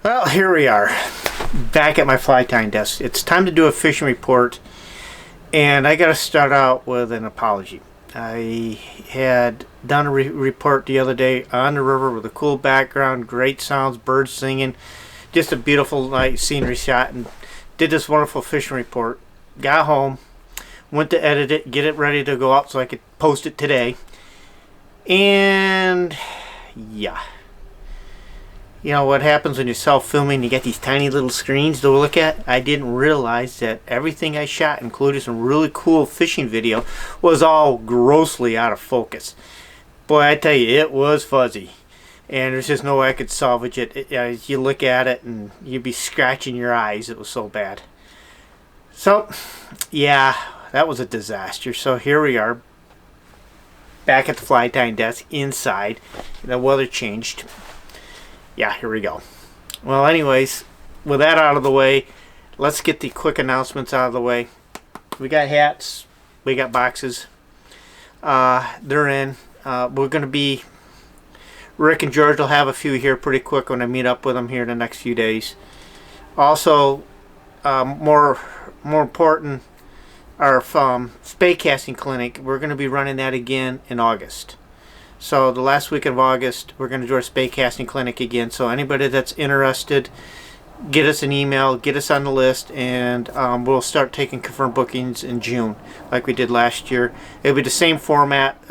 Well, here we are, back at my fly tying desk. It's time to do a fishing report, and I got to start out with an apology. I had done a report the other day on the river with a cool background, great sounds, birds singing, just a beautiful night scenery shot, and did this wonderful fishing report. Got home, went to edit it, get it ready to go out so I could post it today, and yeah. You know what happens when you're self-filming, you get these tiny little screens to look at? I didn't realize that everything I shot, including some really cool fishing video, was all grossly out of focus. Boy, I tell you, it was fuzzy. And there's just no way I could salvage it. You look at it and you'd be scratching your eyes. It was so bad. So, yeah, that was a disaster. So here we are, back at the fly tying desk, inside. The weather changed. Yeah, here we go. Well, anyways, with that out of the way, let's get the quick announcements out of the way. We got hats. We got boxes. They're in. We're going to be... Rick and George will have a few here pretty quick when I meet up with them here in the next few days. Also, more important, our spay casting clinic. We're going to be running that again in August. So the last week of August, we're going to do our spay casting clinic again. So anybody that's interested, get us an email, get us on the list, and we'll start taking confirmed bookings in June, like we did last year. It'll be the same format,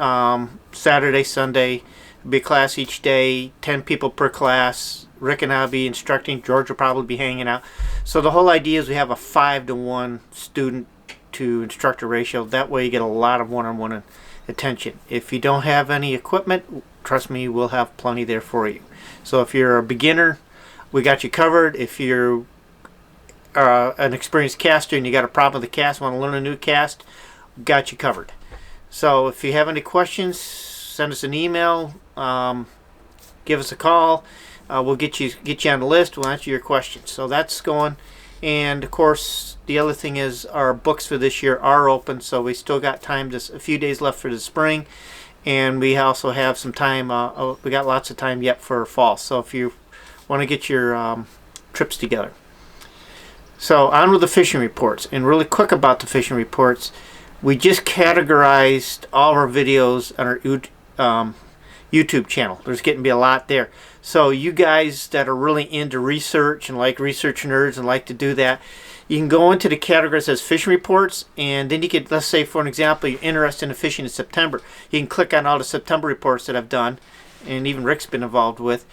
Saturday, Sunday. It'll be a class each day, 10 people per class. Rick and I will be instructing. George will probably be hanging out. So the whole idea is we have a 5-to-1 student to instructor ratio. That way you get a lot of one-on-one attention. If you don't have any equipment, trust me, we'll have plenty there for you. So if you're a beginner, we got you covered. If you're an experienced caster and you got a problem with the cast, want to learn a new cast, got you covered. So if you have any questions, send us an email, give us a call. We'll get you on the list. We'll answer your questions. So that's going. And of course, the other thing is our books for this year are open, so we still got time, just a few days left for the spring, and we also have some time. We got lots of time yet for fall. So if you want to get your trips together. So on with the fishing reports, and really quick about the fishing reports, we just categorized all of our videos on our YouTube channel. There's getting to be a lot there. So you guys that are really into research and like research nerds and like to do that, you can go into the category that says fishing reports, and then you could, let's say for an example, you're interested in fishing in September. You can click on all the September reports that I've done, and even Rick's been involved with,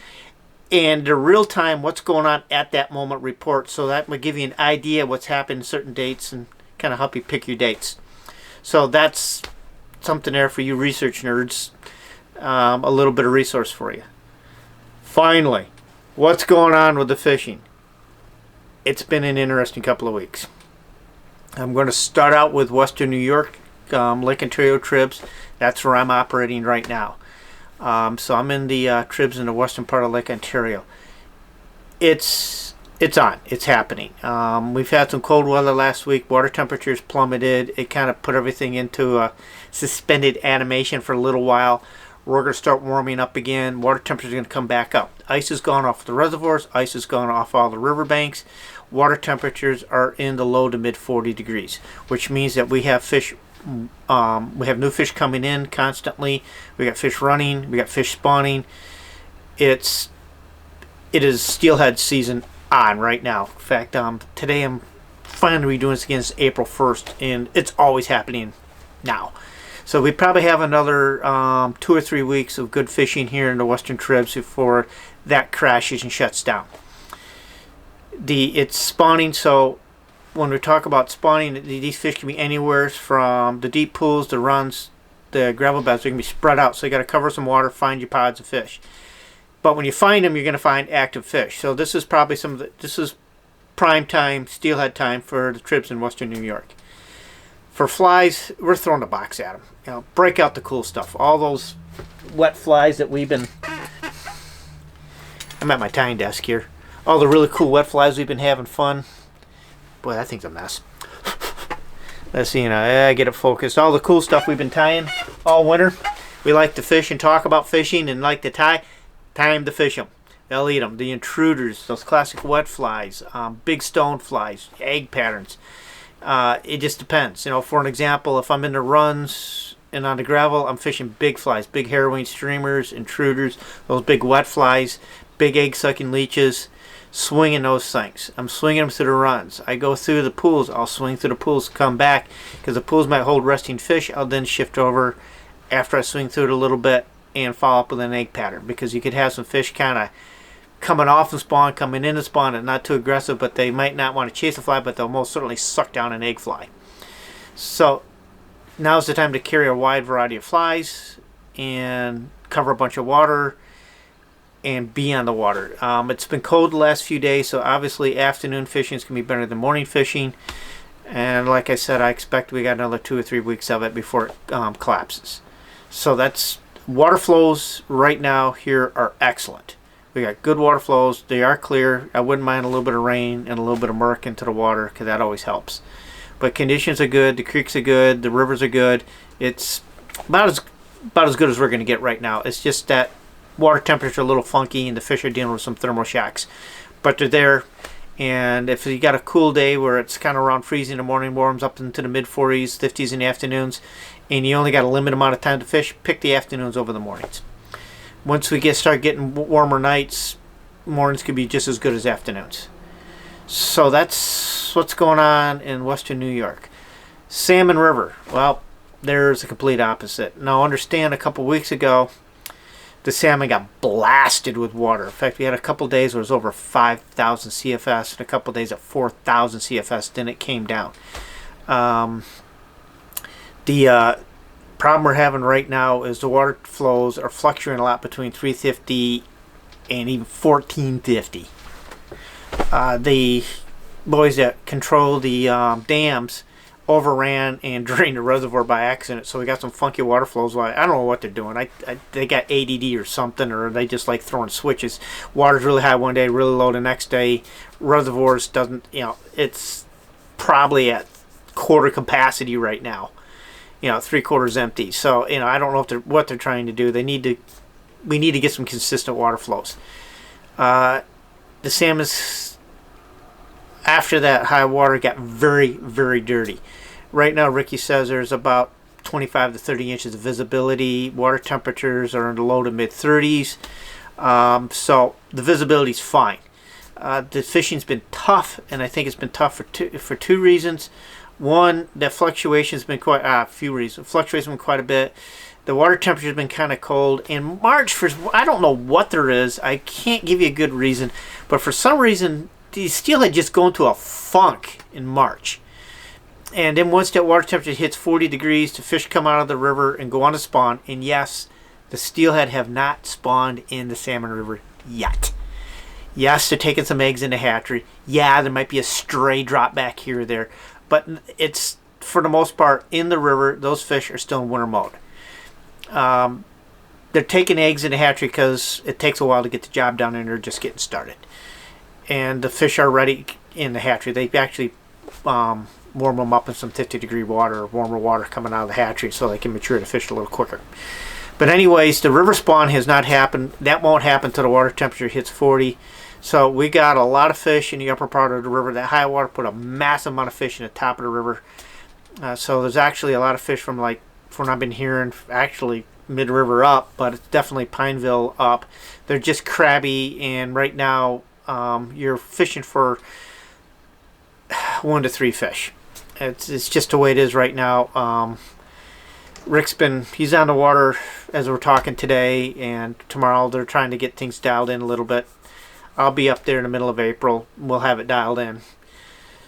and the real time what's going on at that moment report. So that will give you an idea of what's happening in certain dates and kind of help you pick your dates. So that's something there for you research nerds. A little bit of resource for you. Finally, what's going on with the fishing? It's been an interesting couple of weeks. I'm going to start out with Western New York, Lake Ontario Tribs. That's where I'm operating right now. So I'm in the Tribs in the western part of Lake Ontario. It's on. It's happening. We've had some cold weather last week. Water temperatures plummeted. It kind of put everything into a suspended animation for a little while. We're going to start warming up again. Water temperatures are going to come back up. Ice has gone off the reservoirs. Ice has gone off all the riverbanks. Water temperatures are in the low to mid 40 degrees, which means that we have fish. We have new fish coming in constantly. We got fish running. We got fish spawning. It is steelhead season on right now. In fact, today I'm finally doing this again. It's April 1st, and it's always happening now. So we probably have another 2 or 3 weeks of good fishing here in the Western Tribs before that crashes and shuts down. It's spawning, so when we talk about spawning, these fish can be anywhere from the deep pools, the runs, the gravel beds. They can be spread out, so you got to cover some water, find your pods of fish. But when you find them, you're going to find active fish. So this is probably this is prime time, steelhead time for the Tribs in Western New York. For flies, we're throwing a box at them. You know, break out the cool stuff. All those wet flies that we've been... I'm at my tying desk here. All the really cool wet flies we've been having fun. Boy, that thing's a mess. Let's see, I get it focused. All the cool stuff we've been tying all winter. We like to fish and talk about fishing and like to tie them to fish them. They'll eat them. The intruders, those classic wet flies, big stone flies, egg patterns. It just depends. You know, for an example, if I'm in the runs and on the gravel, I'm fishing big flies, big harrowing streamers, intruders, those big wet flies, big egg-sucking leeches, swinging those things. I'm swinging them through the runs. I go through the pools. I'll swing through the pools, come back, because the pools might hold resting fish. I'll then shift over after I swing through it a little bit and follow up with an egg pattern, because you could have some fish kind of coming off the spawn, coming in the spawn, and not too aggressive, but they might not want to chase a fly, but they'll most certainly suck down an egg fly. So now's the time to carry a wide variety of flies and cover a bunch of water and be on the water. It's been cold the last few days, so obviously afternoon fishing is going to be better than morning fishing. And like I said, I expect we got another 2 or 3 weeks of it before it collapses. So that's water flows right now here are excellent. We got good water flows. They are clear. I wouldn't mind a little bit of rain and a little bit of murk into the water, because that always helps. But conditions are good. The creeks are good. The rivers are good. It's about as good as we're going to get right now. It's just that water temperature a little funky, and the fish are dealing with some thermal shocks, but they're there. And if you got a cool day where it's kind of around freezing in the morning, warms up into the mid 40s, 50s in the afternoons, and you only got a limited amount of time to fish, pick the afternoons over the mornings. Once we start getting warmer nights, mornings could be just as good as afternoons. So that's what's going on in western New York. Salmon River, well, there's a complete opposite. Now understand, a couple weeks ago the salmon got blasted with water. In fact, we had a couple days where it was over 5,000 CFS and a couple days at 4,000 CFS. Then it came down. The problem we're having right now is the water flows are fluctuating a lot between 350 and even 1450. The boys that control the dams overran and drained the reservoir by accident, so we got some funky water flows. I don't know what they're doing. They got ADD or something, or they just like throwing switches. Water's really high one day, really low the next day. Reservoirs doesn't, it's probably at quarter capacity right now. 3/4 empty. So I don't know what they're trying to do. We need to get some consistent water flows. The salmon's, after that high water, got very, very dirty. Right now, Ricky says there's about 25 to 30 inches of visibility. Water temperatures are in the low to mid 30s. So the visibility's fine. The fishing's been tough, and I think it's been tough for two reasons. One, the fluctuation's been quite a few reasons. Fluctuation's been quite a bit. The water temperature's been kind of cold. In March, I don't know what there is. I can't give you a good reason, but for some reason, the steelhead just go into a funk in March. And then once that water temperature hits 40 degrees, the fish come out of the river and go on to spawn. And yes, the steelhead have not spawned in the Salmon River yet. Yes, they're taking some eggs in the hatchery. Yeah, there might be a stray drop back here or there. But it's, for the most part, in the river, those fish are still in winter mode. They're taking eggs in the hatchery because it takes a while to get the job done, and they're just getting started. And the fish are ready in the hatchery. They actually warm them up in some 50-degree water, or warmer water coming out of the hatchery, so they can mature the fish a little quicker. But anyways, the river spawn has not happened. That won't happen until the water temperature hits 40. So we got a lot of fish in the upper part of the river. That high water put a massive amount of fish in the top of the river. So there's actually a lot of fish from what I've been hearing, actually mid-river up, but it's definitely Pineville up. They're just crabby, and right now you're fishing for 1 to 3 fish. It's just the way it is right now. He's on the water as we're talking today, and tomorrow they're trying to get things dialed in a little bit. I'll be up there in the middle of April. We'll have it dialed in.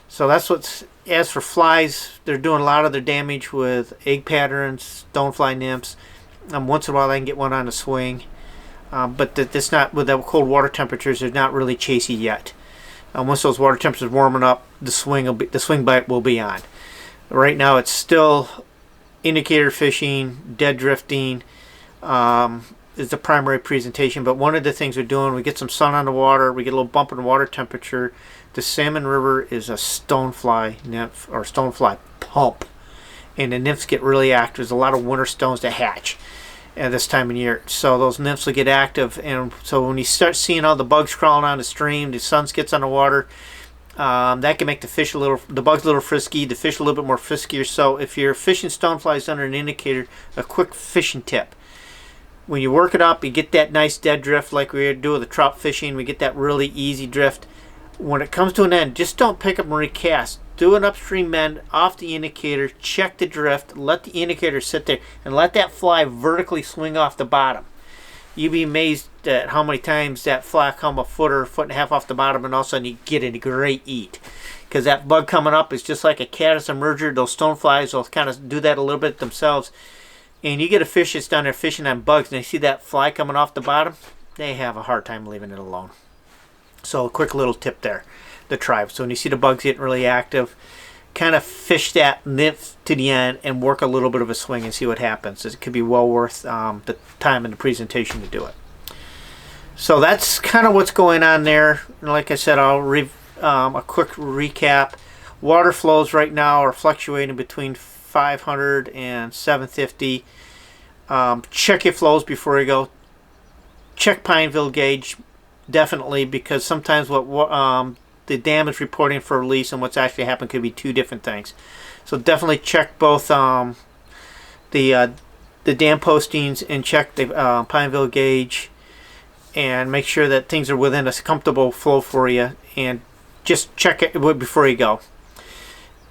So that's as for flies, they're doing a lot of their damage with egg patterns, stonefly nymphs. Once in a while I can get one on a swing. But that's not, with the cold water temperatures, they're not really chasey yet. Once those water temperatures warming up, the swing bite will be on. Right now it's still indicator fishing, dead drifting is the primary presentation. But one of the things we're doing, we get some sun on the water, we get a little bump in the water temperature. The Salmon River is a stonefly nymph, or stonefly pump, and the nymphs get really active. There's a lot of winter stones to hatch. at this time of year. So those nymphs will get active, and so when you start seeing all the bugs crawling on the stream, the sun gets on the water, that can make the bugs a little frisky, the fish a little bit more friskier. So if you're fishing stoneflies under an indicator, a quick fishing tip. When you work it up, you get that nice dead drift like we do with the trout fishing. We get that really easy drift. When it comes to an end, just don't pick up and recast. Do an upstream bend off the indicator, check the drift, let the indicator sit there, and let that fly vertically swing off the bottom. You'd be amazed at how many times that fly come a foot or a foot and a half off the bottom, and all of a sudden you get a great eat. Because that bug coming up is just like a caddis emerger. Those stoneflies will kind of do that a little bit themselves. And you get a fish that's down there fishing on bugs, and they see that fly coming off the bottom, they have a hard time leaving it alone. So a quick little tip there to try. So when you see the bugs getting really active, kind of fish that nymph to the end and work a little bit of a swing and see what happens. It could be well worth the time in the presentation to do it. So that's kind of what's going on there. And like I said, I'll a quick recap. Water flows right now are fluctuating between 500 and 750. Check your flows before you go. Check Pineville gauge, definitely, because sometimes what the dam is reporting for release and what's actually happened could be two different things. So definitely check both the dam postings and check the Pineville gauge, and make sure that things are within a comfortable flow for you, and just check it before you go.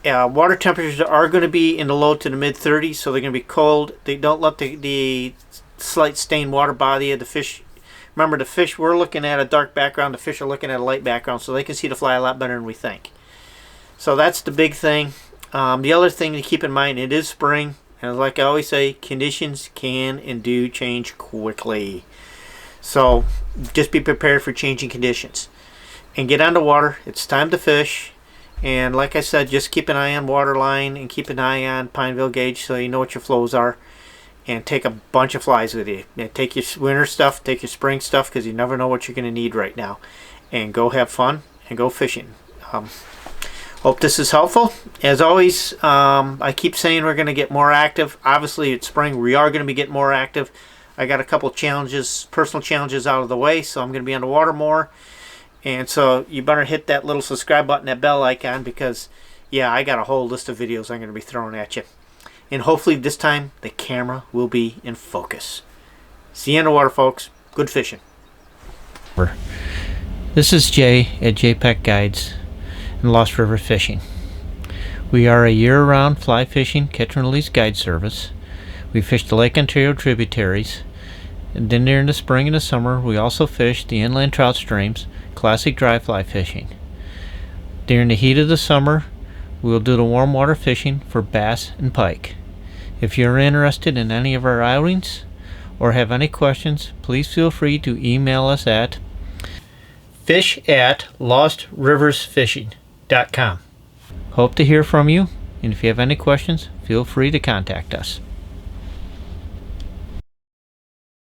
Water temperatures are going to be in the low to the mid 30s, so they're going to be cold. They don't let the slight stained water bother you. The fish, remember, the fish, we're looking at a dark background, the fish are looking at a light background, so they can see the fly a lot better than we think. So that's the big thing. The other thing to keep in mind, it is spring, and like I always say, conditions can and do change quickly. So just be prepared for changing conditions. And get on the water. It's time to fish. And like I said, just keep an eye on waterline and keep an eye on Pineville gauge so you know what your flows are. And take a bunch of flies with you. And take your winter stuff, take your spring stuff, because you never know what you're going to need right now. And go have fun and go fishing. Hope this is helpful. As always, I keep saying we're going to get more active. Obviously, it's spring. We are going to be getting more active. I got a couple challenges, personal challenges out of the way, so I'm going to be on the water more. And so you better hit that little subscribe button, that bell icon, because, yeah, I got a whole list of videos I'm going to be throwing at you. And hopefully this time the camera will be in focus. See you in the water, folks. Good fishing. This is Jay at JPEG Guides and Lost River Fishing. We are a year-round fly fishing catch and release guide service. We fish the Lake Ontario tributaries, and then during the spring and the summer we also fish the inland trout streams, classic dry fly fishing. During the heat of the summer, we will do the warm water fishing for bass and pike. If you're interested in any of our outings or have any questions, please feel free to email us at fish@lostriversfishing.com. Hope to hear from you, and if you have any questions, feel free to contact us.